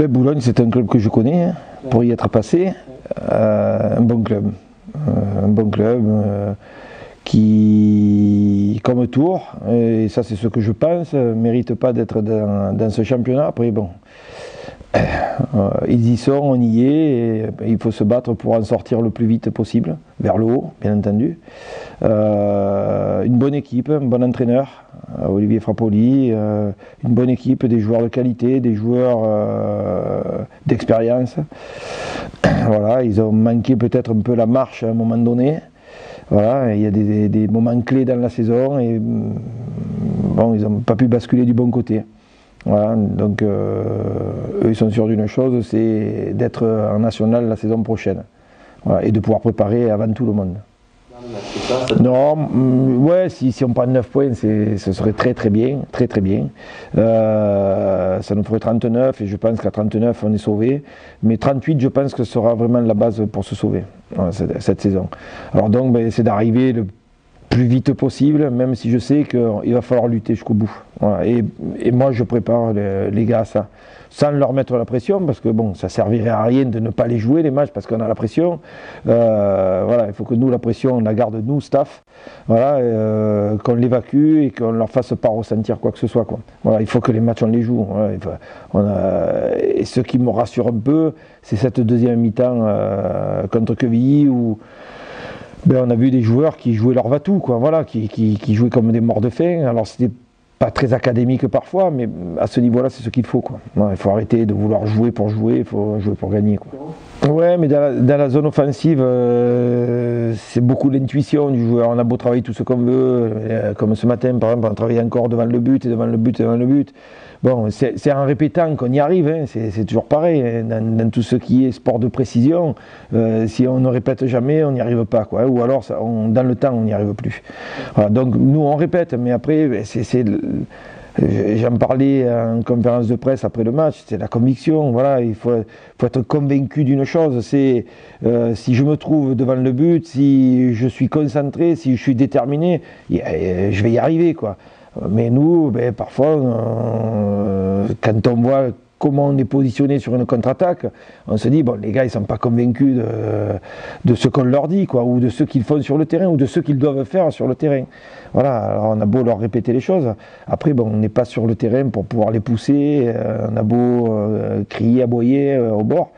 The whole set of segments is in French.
Boulogne, c'est un club que je connais, pour y être passé. Un bon club. Qui, comme Tours, et ça c'est ce que je pense, ne mérite pas d'être dans ce championnat. Après, bon, ils y sont, on y est, et il faut se battre pour en sortir le plus vite possible, vers le haut, bien entendu. Une bonne équipe, un bon entraîneur, Olivier Frappoli, une bonne équipe, des joueurs de qualité, des joueurs d'expérience. Voilà, ils ont manqué peut-être un peu la marche à un moment donné. Voilà, il y a des moments clés dans la saison et bon, ils n'ont pas pu basculer du bon côté. Voilà, donc eux ils sont sûrs d'une chose, c'est d'être en national la saison prochaine. Voilà, et de pouvoir préparer avant tout le monde. Non, ouais, si on prend 9 points, ce serait très bien. Ça nous ferait 39 et je pense qu'à 39 on est sauvé. Mais 38, je pense que ce sera vraiment la base pour se sauver cette saison. Alors donc, c'est d'arriver le plus vite possible, même si je sais qu'il va falloir lutter jusqu'au bout. Voilà. Et moi, je prépare les gars à ça. Sans leur mettre la pression, parce que bon, ça servirait à rien de ne pas les jouer les matchs, parce qu'on a la pression. Voilà, il faut que nous, la pression, on la garde nous, staff. Voilà, qu'on l'évacue et qu'on ne leur fasse pas ressentir quoi que ce soit, quoi. Voilà, il faut que les matchs, on les joue. Voilà, et ce qui me rassure un peu, c'est cette deuxième mi-temps contre Quevilly où on a vu des joueurs qui jouaient leur va-tout, quoi, voilà, qui jouaient comme des morts de faim. Alors c'était pas très académique parfois, mais à ce niveau-là, c'est ce qu'il faut, quoi. Ouais, il faut arrêter de vouloir jouer pour jouer, il faut jouer pour gagner, quoi. Ouais, mais dans la zone offensive, c'est beaucoup l'intuition du joueur. On a beau travailler tout ce qu'on veut, comme ce matin, par exemple, on travaille encore devant le but, et devant le but, et devant le but. Bon, c'est en répétant qu'on y arrive, hein. C'est toujours pareil, hein. Dans tout ce qui est sport de précision, si on ne répète jamais, on n'y arrive pas, quoi. Ou alors, dans le temps, on n'y arrive plus. Voilà, donc, nous, on répète, mais après, j'en parlais en conférence de presse après le match, c'est la conviction, voilà, il faut être convaincu d'une chose, c'est si je me trouve devant le but, si je suis concentré, si je suis déterminé, je vais y arriver, quoi. Mais nous, parfois, quand on voit comment on est positionné sur une contre-attaque, on se dit, bon, les gars, ils ne sont pas convaincus de ce qu'on leur dit, quoi, ou de ce qu'ils font sur le terrain, ou de ce qu'ils doivent faire sur le terrain. Voilà, alors on a beau leur répéter les choses, après, bon, on n'est pas sur le terrain pour pouvoir les pousser, on a beau crier, aboyer au bord.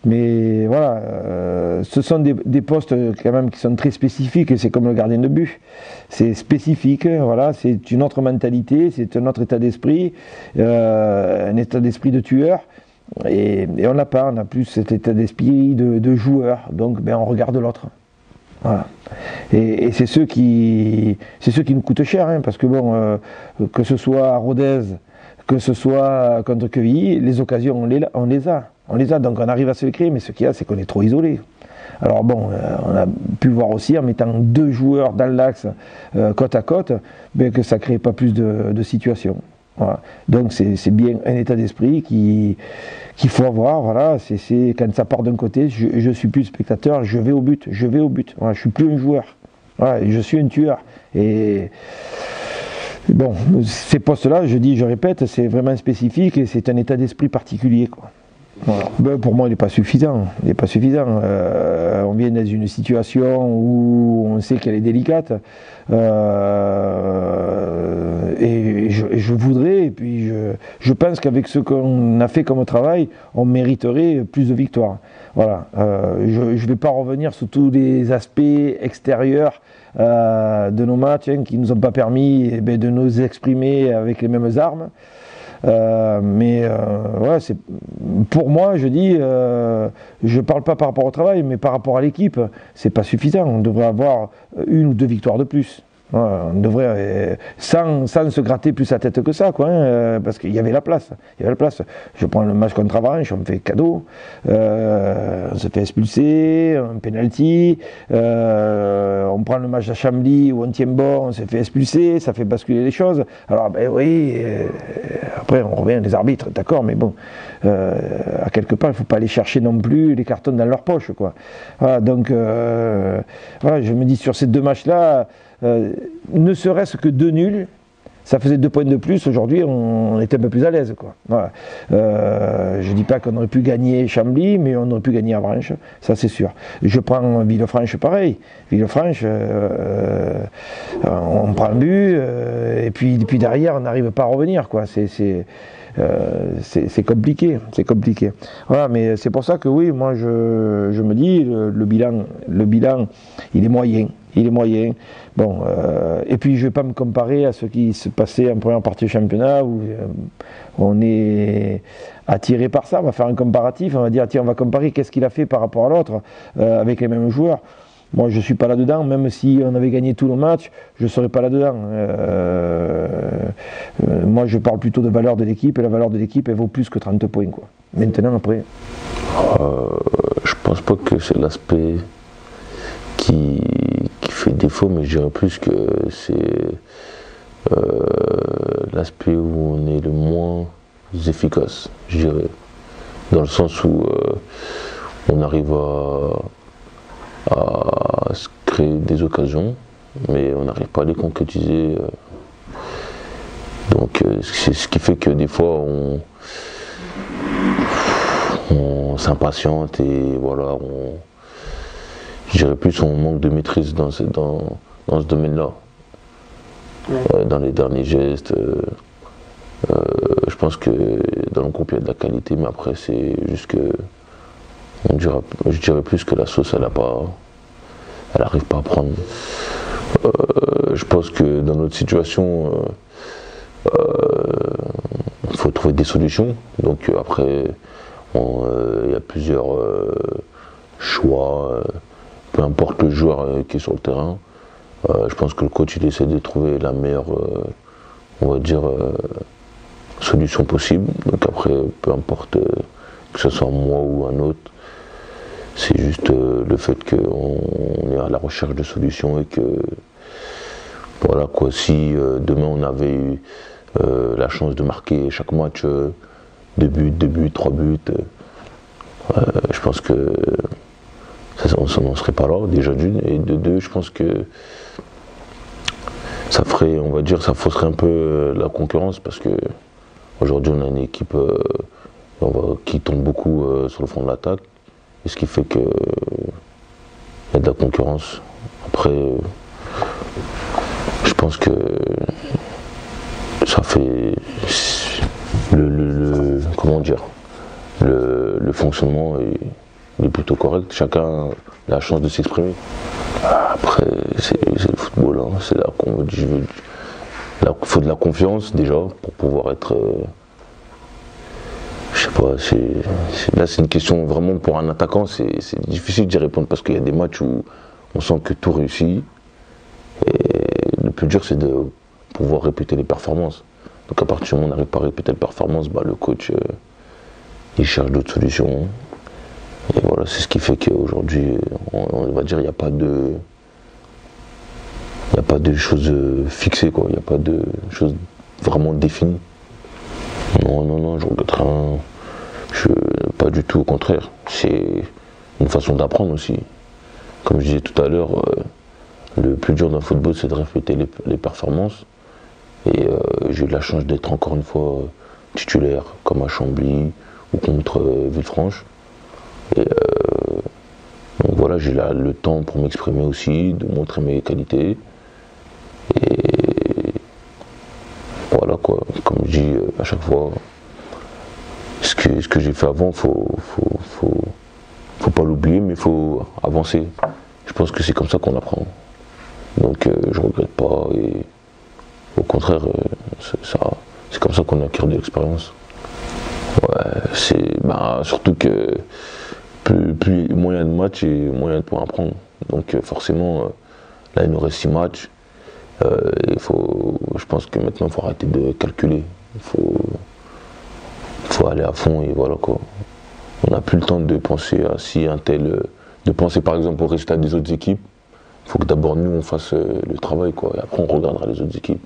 Mais voilà, ce sont des postes quand même qui sont très spécifiques, et c'est comme le gardien de but. C'est spécifique, voilà, c'est une autre mentalité, c'est un autre état d'esprit, un état d'esprit de tueur. Et on n'a pas, on a plus cet état d'esprit de joueur, donc on regarde l'autre. Voilà. Et c'est ceux qui nous coûtent cher, hein, parce que bon, que ce soit à Rodez, que ce soit contre Quevilly, les occasions on les a, donc on arrive à se les créer, mais ce qu'il y a, c'est qu'on est trop isolé. Alors bon, on a pu voir aussi en mettant 2 joueurs dans l'axe côte à côte, que ça ne crée pas plus de situations. Voilà. Donc c'est bien un état d'esprit qu'il faut avoir, voilà. C'est quand ça part d'un côté, je suis plus spectateur, je vais au but, voilà, je suis plus un joueur, voilà, je suis un tueur. Et bon, ces postes-là, je répète, c'est vraiment spécifique et c'est un état d'esprit particulier, quoi. Voilà. Pour moi, il n'est pas suffisant. On vient dans une situation où on sait qu'elle est délicate. Et je voudrais, et puis je pense qu'avec ce qu'on a fait comme travail, on mériterait plus de victoires. Voilà. Je ne vais pas revenir sur tous les aspects extérieurs de nos matchs, hein, qui ne nous ont pas permis de nous exprimer avec les mêmes armes. Ouais, pour moi, je dis, je parle pas par rapport au travail, mais par rapport à l'équipe, c'est pas suffisant. On devrait avoir 1 ou 2 victoires de plus. On devrait, sans se gratter plus la tête que ça, quoi, hein, parce qu'il y avait la place. Je prends le match contre Avranches, on me fait cadeau, on se fait expulser, un penalty, on prend le match à Chambly où on tient bon, on se fait expulser, ça fait basculer les choses. Alors oui, après on revient les arbitres, d'accord, mais bon, à quelque part il ne faut pas aller chercher non plus les cartons dans leur poche, quoi. Voilà, donc voilà, je me dis sur ces 2 matchs-là, ne serait-ce que 2 nuls, Ça faisait 2 points de plus, aujourd'hui on était un peu plus à l'aise. Voilà. Je ne dis pas qu'on aurait pu gagner Chambly, mais on aurait pu gagner Avranches, ça c'est sûr. Je prends Villefranche pareil. Villefranche, on prend un but, et puis derrière on n'arrive pas à revenir. C'est compliqué, c'est compliqué. Voilà, mais c'est pour ça que oui, moi je me dis, le bilan, il est moyen. Il est moyen. Bon, et puis je ne vais pas me comparer à ce qui se passait en première partie du championnat où on est attiré par ça. On va faire un comparatif, on va dire tiens, on va comparer qu'est-ce qu'il a fait par rapport à l'autre avec les mêmes joueurs. Moi, je ne suis pas là-dedans, même si on avait gagné tous nos matchs, je ne serais pas là-dedans. Moi, je parle plutôt de valeur de l'équipe, et la valeur de l'équipe, elle vaut plus que 30 points. Maintenant, après. Je pense pas que c'est l'aspect qui fait défaut, mais je dirais plus que c'est l'aspect où on est le moins efficace, je dirais. Dans le sens où on arrive à se créer des occasions, mais on n'arrive pas à les concrétiser. Donc c'est ce qui fait que des fois on s'impatiente et voilà, je dirais plus on manque de maîtrise dans ce domaine-là. Dans les derniers gestes, je pense que dans le groupe il y a de la qualité, mais après c'est juste que je dirais plus que la sauce elle arrive pas à prendre. Je pense que dans notre situation il faut trouver des solutions. Donc après il y a plusieurs choix, peu importe le joueur qui est sur le terrain. Je pense que le coach il essaie de trouver la meilleure on va dire solution possible. Donc après peu importe que ce soit moi ou un autre, c'est juste le fait qu'on est à la recherche de solutions et que voilà quoi, si demain on avait eu la chance de marquer chaque match 2 buts, 3 buts, je pense que on n'en serait pas là déjà d'une, et de deux je pense que ça ferait, on va dire, ça fausserait un peu la concurrence, parce que aujourd'hui on a une équipe qui tombe beaucoup sur le front de l'attaque, et ce qui fait que il y a de la concurrence. Après je pense que ça fait comment dire, le fonctionnement est plutôt correct, chacun a la chance de s'exprimer. Après c'est le football, hein. C'est là qu'on me dit, il faut de la confiance déjà pour pouvoir être je sais pas, là c'est une question vraiment pour un attaquant, c'est difficile d'y répondre, parce qu'il y a des matchs où on sent que tout réussit, et le plus dur c'est de pouvoir répéter les performances. Donc à partir du moment où on n'arrive pas à répéter les performances, le coach il cherche d'autres solutions, et voilà, c'est ce qui fait qu'aujourd'hui on va dire il n'y a pas de choses fixées, quoi. Il n'y a pas de choses vraiment définies. Non, je regrette rien. Pas du tout, au contraire. C'est une façon d'apprendre aussi. Comme je disais tout à l'heure, le plus dur dans le football, c'est de répéter les performances. Et j'ai eu la chance d'être encore une fois titulaire, comme à Chambly ou contre Villefranche. Et donc voilà, j'ai le temps pour m'exprimer aussi, de montrer mes qualités. Et voilà quoi, comme je dis à chaque fois, ce que j'ai fait avant, faut pas l'oublier, mais il faut avancer. Je pense que c'est comme ça qu'on apprend. Donc je regrette pas, et au contraire, c'est comme ça qu'on acquiert de l'expérience. Ouais, surtout que plus moyen de matchs et moyen de points à prendre. Donc forcément, là il nous reste 6 matchs. Je pense que maintenant il faut arrêter de calculer. Il faut aller à fond, et voilà quoi. On n'a plus le temps de penser à si un tel, de penser par exemple au résultat des autres équipes. Il faut que d'abord nous on fasse le travail, quoi, et après on regardera les autres équipes.